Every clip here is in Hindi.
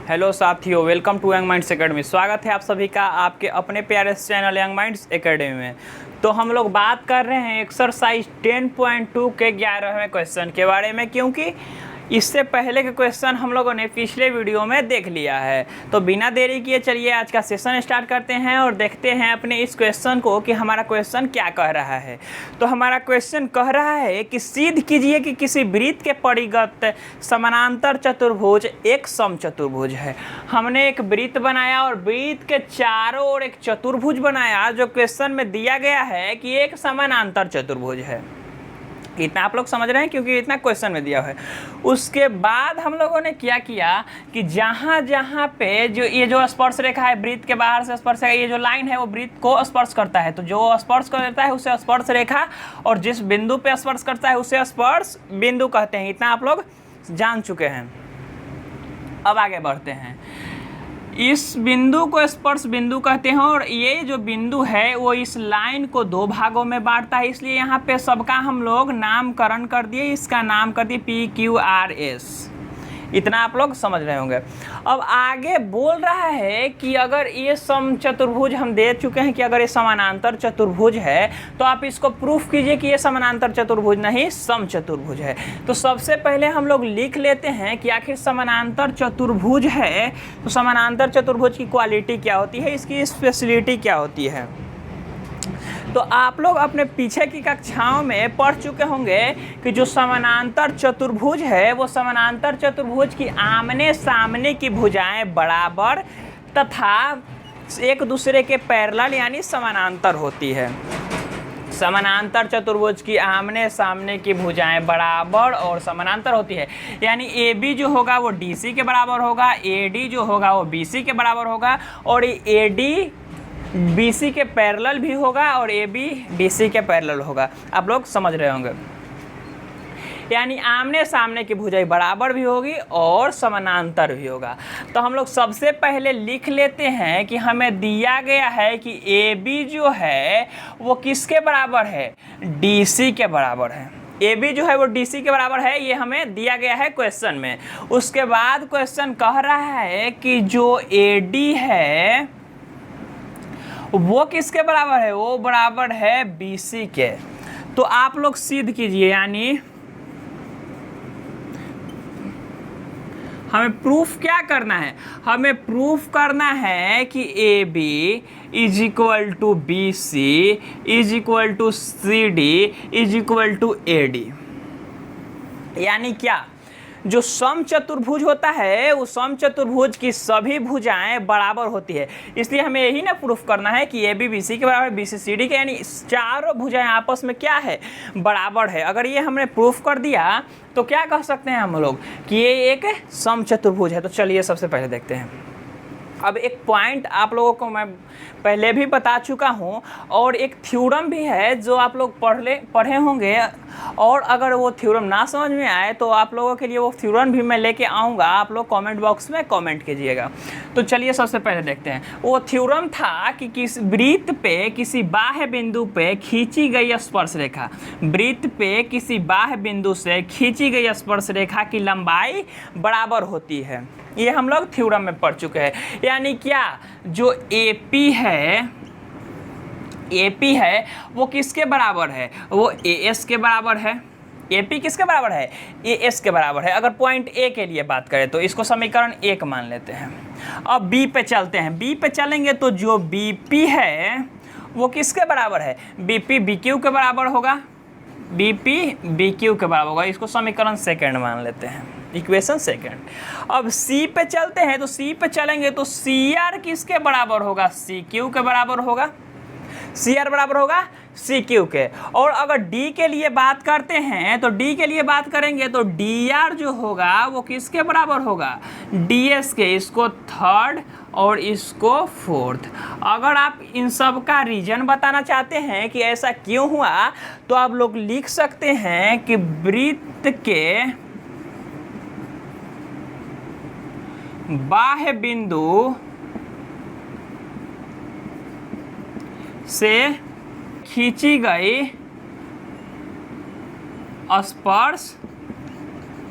हेलो साथियों, welcome to Young Minds Academy. स्वागत है आप सभी का आपके अपने प्यारे चैनल यंग माइंड्स एकेडमी में। तो हम लोग बात कर रहे हैं एक्सरसाइज 10.2 के 11वें क्वेश्चन के बारे में, क्योंकि इससे पहले के क्वेश्चन हम लोगों ने पिछले वीडियो में देख लिया है। तो बिना देरी किए चलिए आज का सेशन स्टार्ट करते हैं और देखते हैं अपने इस क्वेश्चन को कि हमारा क्वेश्चन क्या कह रहा है। तो हमारा क्वेश्चन कह रहा है कि सिद्ध कीजिए कि किसी वृत्त के परिगत समानांतर चतुर्भुज एक समचतुर्भुज है। हमने एक वृत्त बनाया और वृत्त के चारों ओर एक चतुर्भुज बनाया जो क्वेश्चन में दिया गया है कि एक समानांतर चतुर्भुज है। इतना आप लोग समझ रहे हैं क्योंकि इतना क्वेश्चन में दिया है। उसके बाद हम लोगों ने क्या किया कि जहाँ जहाँ पे जो ये जो स्पर्श रेखा है, वृत्त के बाहर से स्पर्श रेखा, ये जो लाइन है वो वृत्त को स्पर्श करता है, तो जो स्पर्श करता है उसे स्पर्श रेखा, और जिस बिंदु पे स्पर्श करता है उसे स्पर्श बिंदु कहते हैं। इतना आप लोग जान चुके हैं। अब आगे बढ़ते हैं। इस बिंदु को स्पर्श बिंदु कहते हैं और ये जो बिंदु है वो इस लाइन को दो भागों में बांटता है, इसलिए यहाँ पे सबका हम लोग नामकरण कर दिए। इसका नाम कर दिए PQRS। इतना आप लोग समझ रहे होंगे। अब आगे बोल रहा है कि अगर ये समचतुर्भुज हम दे चुके हैं कि अगर ये समानांतर चतुर्भुज है तो आप इसको प्रूफ कीजिए कि ये समानांतर चतुर्भुज नहीं समचतुर्भुज है। तो सबसे पहले हम लोग लिख लेते हैं कि आखिर समानांतर चतुर्भुज है तो समानांतर चतुर्भुज की क्वालिटी क्या होती है, इसकी स्पेशलिटी क्या होती है। तो आप लोग अपने पीछे की कक्षाओं में पढ़ चुके होंगे कि जो समानांतर चतुर्भुज है वो समानांतर चतुर्भुज की आमने सामने की भुजाएं बराबर तथा एक दूसरे के पैरेलल यानी समानांतर होती है। समानांतर चतुर्भुज की आमने सामने की भुजाएं बराबर और समानांतर होती है, यानी AB जो होगा वो DC के बराबर होगा, AD जो होगा वो BC के बराबर होगा, और AD BC के पैरेलल भी होगा और AB DC के पैरेलल होगा। आप लोग समझ रहे होंगे, यानी आमने सामने की भुजाएं बराबर भी होगी और समानांतर भी होगा। तो हम लोग सबसे पहले लिख लेते हैं कि हमें दिया गया है कि AB जो है वो किसके बराबर है, DC के बराबर है। AB जो है वो DC के बराबर है, ये हमें दिया गया है क्वेश्चन में। उसके बाद क्वेश्चन कह रहा है कि जो AD है वो किसके बराबर है, वो बराबर है BC के। तो आप लोग सिद्ध कीजिए, यानी हमें प्रूफ क्या करना है, हमें प्रूफ करना है कि AB is equal to BC is equal to CD is equal to AD। यानी क्या, जो समचतुर्भुज होता है वो समचतुर्भुज की सभी भुजाएं बराबर होती है। इसलिए हमें यही ना प्रूफ करना है कि AB BC के बराबर, BC CD के, यानी चारों भुजाएं आपस में क्या है, बराबर है। अगर ये हमने प्रूफ कर दिया तो क्या कह सकते हैं हम लोग कि ये एक समचतुर्भुज है। तो चलिए सबसे पहले देखते हैं। अब एक पॉइंट आप लोगों को मैं पहले भी बता चुका हूं और एक थ्योरम भी है जो आप लोग पढ़े होंगे, और अगर वो थ्योरम ना समझ में आए तो आप लोगों के लिए वो थ्योरम भी मैं लेके आऊँगा, आप लोग कमेंट बॉक्स में कमेंट कीजिएगा। तो चलिए सबसे पहले देखते हैं। वो थ्योरम था कि किस वृत्त पे किसी बाह्य बिंदु पे खींची गई स्पर्श रेखा, वृत्त पे किसी बाह्य बिंदु से खींची गई स्पर्श रेखा की लंबाई बराबर होती है। ये हम लोग थ्योरम में पढ़ चुके हैं। यानी क्या, जो AP है वो किसके बराबर है, वो AS के बराबर है। AP किसके बराबर है, AS के बराबर है। अगर पॉइंट A के लिए बात करें तो इसको समीकरण 1 मान लेते हैं। अब B पे चलते हैं। B पे चलेंगे तो जो BP है वो किसके बराबर है, BP BQ के बराबर होगा, BP BQ के बराबर होगा। इसको समीकरण 2 मान लेते हैं, इक्वेशन 2। अब C पे चलते हैं तो C पे चलेंगे तो CR किसके बराबर होगा, CQ के बराबर होगा। CR बराबर होगा CQ के। और अगर D के लिए बात करते हैं तो D के लिए बात करेंगे तो DR जो होगा वो किसके बराबर होगा, DS के। इसको 3rd और इसको 4th। अगर आप इन सब का रीजन बताना चाहते हैं कि ऐसा क्यों हुआ तो आप लोग लिख सकते हैं कि वृत्त के बाह्य बिंदु से खींची गई स्पर्श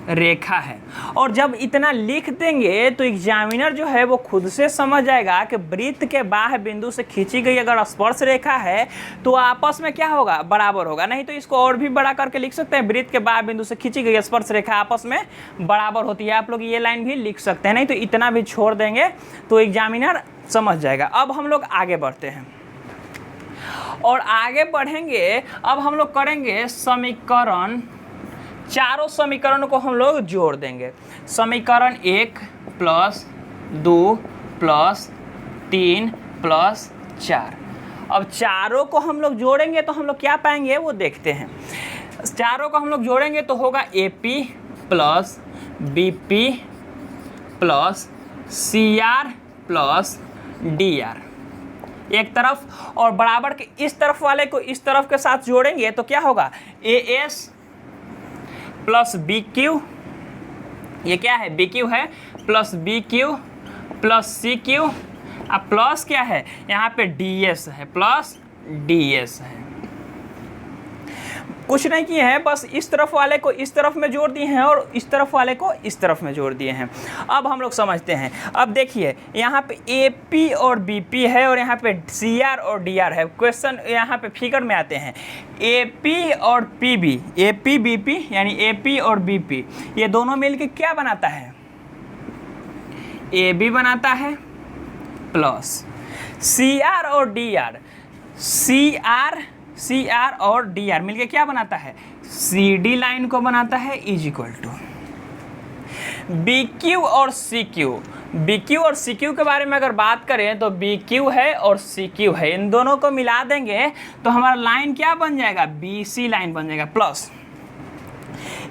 रेखा है। और जब इतना लिख देंगे तो एग्जामिनर जो है वो खुद से समझ जाएगा कि वृत्त के बाह्य बिंदु से खींची गई अगर स्पर्श रेखा है तो आपस में क्या होगा, बराबर होगा। नहीं तो इसको और भी बड़ा करके लिख सकते हैं, वृत्त के बाह्य बिंदु से खींची गई स्पर्श रेखा आपस में बराबर होती है। आप लोग ये लाइन भी लिख सकते हैं, नहीं तो इतना भी छोड़ देंगे तो एग्जामिनर समझ जाएगा। अब हम लोग आगे बढ़ते हैं और आगे बढ़ेंगे। अब हम लोग करेंगे समीकरण, चारों समीकरणों को हम लोग जोड़ देंगे। समीकरण 1 + 2 + 3 + 4। अब चारों को हम लोग जोड़ेंगे तो हम लोग क्या पाएंगे वो देखते हैं। चारों को हम लोग जोड़ेंगे तो होगा AP + BP + CR + DR एक तरफ, और बराबर के इस तरफ वाले को इस तरफ के साथ जोड़ेंगे तो क्या होगा, AS + BQ, ये क्या है, BQ है, + BQ + CQ, अब प्लस क्या है यहाँ पे DS है, प्लस DS है। कुछ नहीं किए हैं, बस इस तरफ वाले को इस तरफ में जोड़ दिए हैं और इस तरफ वाले को इस तरफ में जोड़ दिए हैं। अब हम लोग समझते हैं। अब देखिए यहाँ पे AP और BP है और यहाँ पे CR और DR है। क्वेश्चन यहाँ पे फिगर में आते हैं। AP और PB, AP BP यानी AP और BP ये दोनों मिलके क्या बनाता है, AB बनाता है, प्लस CR और DR, CR और DR मिलके क्या बनाता है, CD लाइन को बनाता है, इज इक्वल टू BQ और CQ। BQ और CQ के बारे में अगर बात करें तो BQ है और CQ है, इन दोनों को मिला देंगे तो हमारा लाइन क्या बन जाएगा, BC लाइन बन जाएगा। प्लस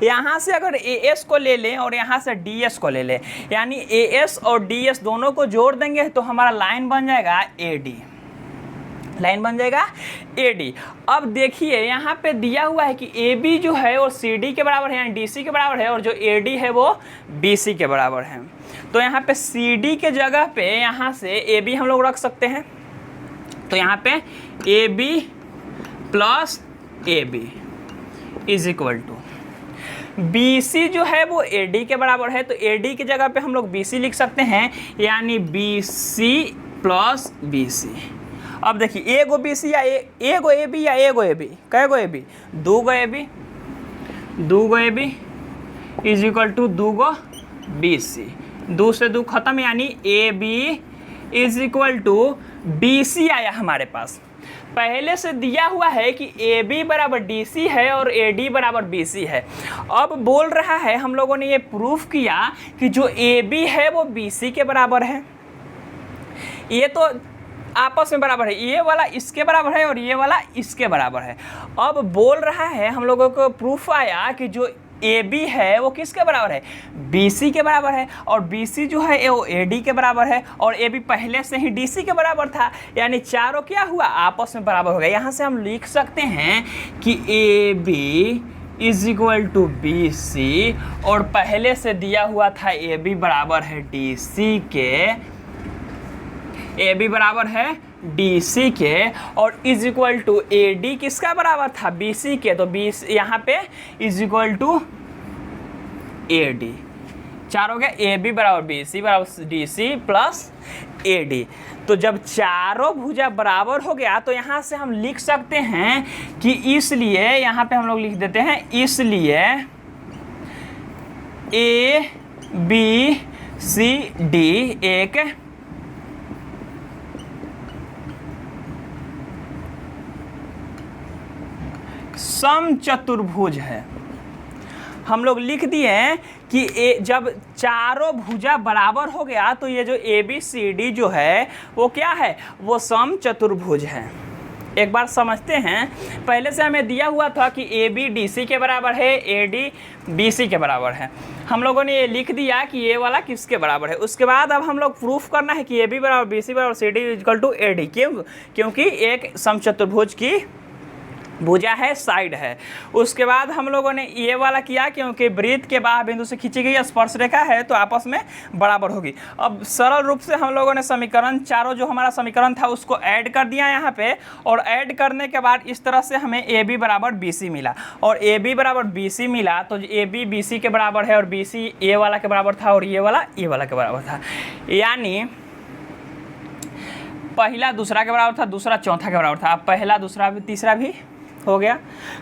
यहाँ से अगर AS को ले लें और यहाँ से DS को ले लें, यानी AS और DS दोनों को जोड़ देंगे तो हमारा लाइन बन जाएगा AD, लाइन बन जाएगा AD। अब देखिए यहाँ पे दिया हुआ है कि AB जो है वो CD के बराबर है, यानी DC के बराबर है, और जो AD है वो BC के बराबर है। तो यहाँ पे CD के जगह पे यहाँ से AB हम लोग रख सकते हैं। तो यहाँ पे AB + AB is equal to BC जो है वो AD के बराबर है, तो AD की जगह पे हम लोग BC लिख सकते हैं, यानी BC + BC। अब देखिए एगो BC या एगो AB या एगो AB, कैगो AB, दूगो AB इज इक्वल टू दूगो BC। 2 से 2 खत्म, यानी AB is equal to BC आया हमारे पास। पहले से दिया हुआ है कि AB बराबर DC है और AD बराबर BC है। अब बोल रहा है, हम लोगों ने ये प्रूफ किया कि जो AB है वो BC के बराबर है। ये तो आपस में बराबर है, ये वाला इसके बराबर है और ये वाला इसके बराबर है। अब बोल रहा है, हम लोगों को प्रूफ आया कि जो AB है वो किसके बराबर है, BC के बराबर है, और BC जो है वो AD के बराबर है, और AB पहले से ही DC के बराबर था, यानी चारों क्या हुआ, आपस में बराबर हो गया। यहाँ से हम लिख सकते हैं कि AB is equal to BC, और पहले से दिया हुआ था AB बराबर है DC के, AB बराबर है DC के, और इज इक्वल टू AD किसका बराबर था, BC के, तो BC यहाँ पे इज इक्वल टू AD। चार हो गया, AB बराबर BC बराबर DC प्लस AD। तो जब चारों भुजा बराबर हो गया तो यहाँ से हम लिख सकते हैं कि इसलिए, यहाँ पे हम लोग लिख देते हैं, इसलिए ABCD एक समचतुर्भुज है। हम लोग लिख दिए हैं कि जब चारों भुजा बराबर हो गया तो ये जो ABCD जो है वो क्या है, वो समचतुर्भुज है। एक बार समझते हैं, पहले से हमें दिया हुआ था कि AB DC के बराबर है, AD BC के बराबर है। हम लोगों ने ये लिख दिया कि ये वाला किसके बराबर है। उसके बाद अब हम लोग प्रूफ करना है कि AB बराबर BC बराबर CD इक्वल टू AD। क्यों? क्योंकि एक समचतुर्भुज की भुजा है, साइड है। उसके बाद हम लोगों ने ये वाला किया क्योंकि वृत्त के बाह्य बिंदु से खींची गई स्पर्श रेखा है तो आपस में बराबर होगी। अब सरल रूप से हम लोगों ने समीकरण चारों जो हमारा समीकरण था उसको ऐड कर दिया यहाँ पे, और ऐड करने के बाद इस तरह से हमें ए बी बराबर बी सी मिला, और ए बी बराबर बी सी मिला तो ए बी बी सी के बराबर है, और बी सी ए वाला के बराबर था, और ये वाला ए वाला के बराबर था। यानी पहला दूसरा के बराबर था, दूसरा चौथा के बराबर था। अब पहला दूसरा भी तीसरा भी हो गया,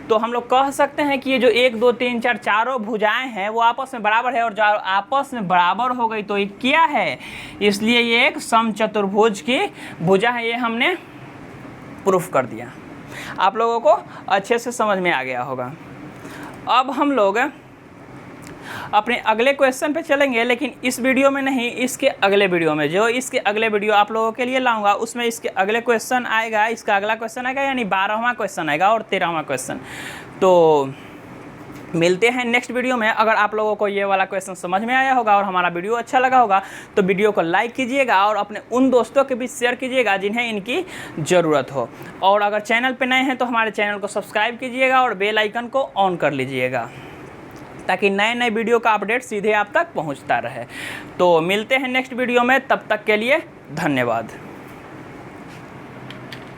तो हम लोग कह सकते हैं कि ये जो 1 2 3 4 चारों भुजाएं हैं वो आपस में बराबर है, और जो आपस में बराबर हो गई तो ये क्या है, इसलिए ये एक समचतुर्भुज की भुजा है। ये हमने प्रूफ कर दिया। आप लोगों को अच्छे से समझ में आ गया होगा। अब हम लोग अपने अगले क्वेश्चन पे चलेंगे, लेकिन इस वीडियो में नहीं, इसके अगले वीडियो में। जो इसके अगले वीडियो आप लोगों के लिए लाऊंगा उसमें इसके अगले क्वेश्चन आएगा, इसका अगला क्वेश्चन आएगा, यानी 12वां क्वेश्चन आएगा और 13वां क्वेश्चन। तो मिलते हैं नेक्स्ट वीडियो में। अगर आप लोगों को ये वाला क्वेश्चन समझ में आया होगा और हमारा वीडियो अच्छा लगा होगा तो वीडियो को लाइक कीजिएगा और अपने उन दोस्तों के बीच शेयर कीजिएगा जिन्हें इनकी ज़रूरत हो। और अगर चैनल पर नए हैं तो हमारे चैनल को सब्सक्राइब कीजिएगा और बेल आइकन को ऑन कर लीजिएगा ताकि नए नए वीडियो का अपडेट सीधे आप तक पहुंचता रहे। तो मिलते हैं नेक्स्ट वीडियो में, तब तक के लिए धन्यवाद।